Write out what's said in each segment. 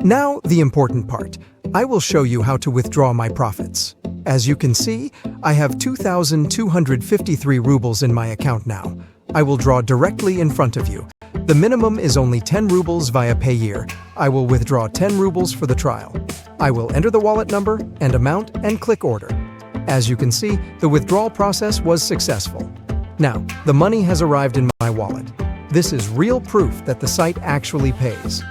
Now, the important part. I will show you how to withdraw my profits. As you can see, I have 2,253 rubles in my account now. I will draw directly in front of you. The minimum is only 10 rubles via Payeer. I will withdraw 10 rubles for the trial. I will enter the wallet number and amount and click order. As you can see, the withdrawal process was successful. Now, the money has arrived in my wallet. This is real proof that the site actually pays.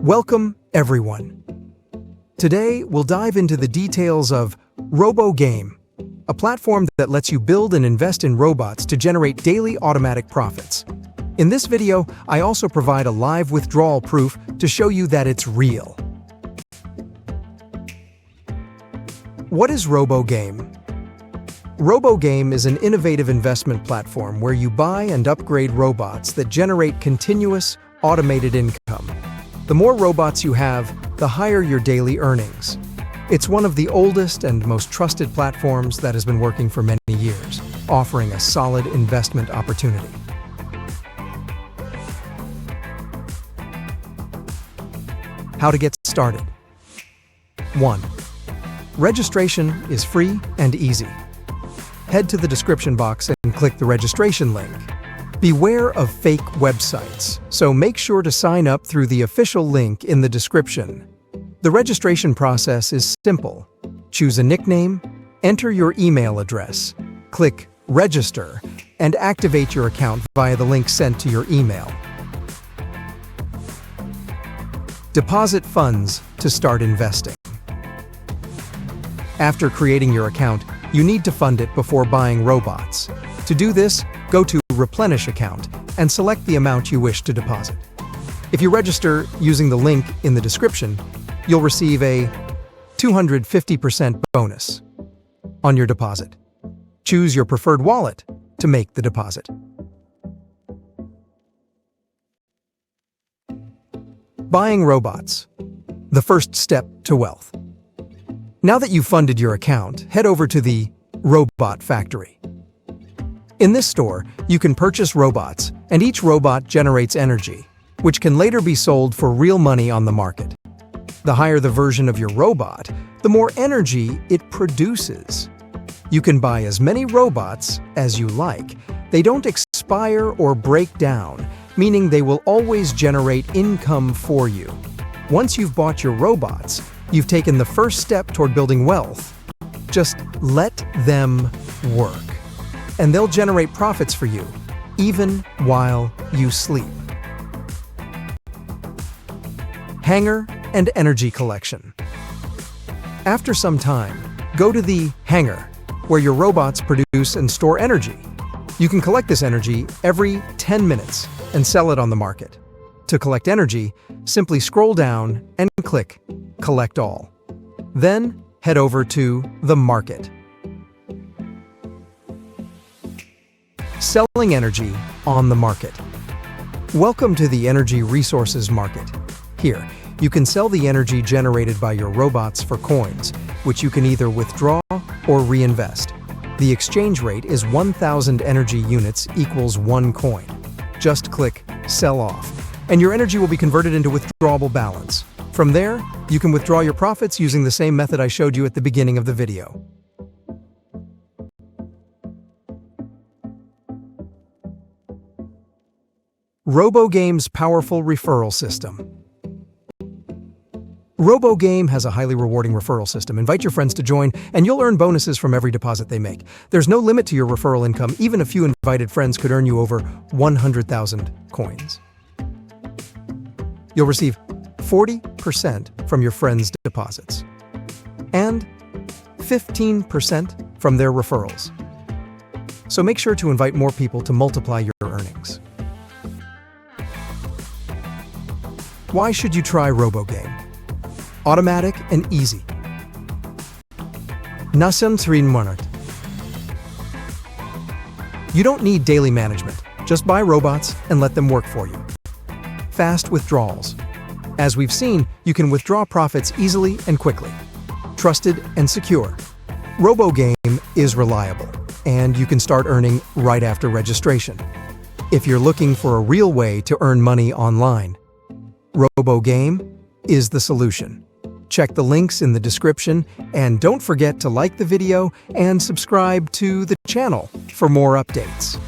Welcome, everyone. Today, we'll dive into the details of RoboGame, a platform that lets you build and invest in robots to generate daily automatic profits. In this video, I also provide a live withdrawal proof to show you that it's real. What is RoboGame? RoboGame is an innovative investment platform where you buy and upgrade robots that generate continuous, automated income. The more robots you have, the higher your daily earnings. It's one of the oldest and most trusted platforms that has been working for many years, offering a solid investment opportunity. How to get started. 1. Registration is free and easy. Head to the description box and click the registration link. Beware of fake websites, so make sure to sign up through the official link in the description. The registration process is simple. Choose a nickname, enter your email address, click Register, and activate your account via the link sent to your email. Deposit funds to start investing. After creating your account, you need to fund it before buying robots. To do this, go to Replenish Account and select the amount you wish to deposit. If you register using the link in the description, you'll receive a 250% bonus on your deposit. Choose your preferred wallet to make the deposit. Buying robots, the first step to wealth. Now that you've funded your account, head over to the Robot Factory. In this store, you can purchase robots, and each robot generates energy, which can later be sold for real money on the market. The higher the version of your robot, the more energy it produces. You can buy as many robots as you like. They don't expire or break down, meaning they will always generate income for you. Once you've bought your robots, you've taken the first step toward building wealth. Just let them work, and they'll generate profits for you, even while you sleep. Hangar and energy collection. After some time, go to the hangar, where your robots produce and store energy. You can collect this energy every 10 minutes and sell it on the market. To collect energy, simply scroll down and click Collect All. Then head over to the market. Selling energy on the market. Welcome to the energy resources market. Here, you can sell the energy generated by your robots for coins, which you can either withdraw or reinvest. The exchange rate is 1,000 energy units equals 1 coin. Just click Sell Off, and your energy will be converted into withdrawable balance. From there, you can withdraw your profits using the same method I showed you at the beginning of the video. RoboGame's powerful referral system. RoboGame has a highly rewarding referral system. Invite your friends to join, and you'll earn bonuses from every deposit they make. There's no limit to your referral income. Even a few invited friends could earn you over 100,000 coins. You'll receive 40% from your friends' deposits and 15% from their referrals. So make sure to invite more people to multiply your earnings. Why should you try RoboGame? Automatic and easy. Nasan Srin Manat. You don't need daily management. Just buy robots and let them work for you. Fast withdrawals. As we've seen, you can withdraw profits easily and quickly. Trusted and secure. RoboGame is reliable, and you can start earning right after registration. If you're looking for a real way to earn money online, RoboGame is the solution. Check the links in the description, and don't forget to like the video and subscribe to the channel for more updates.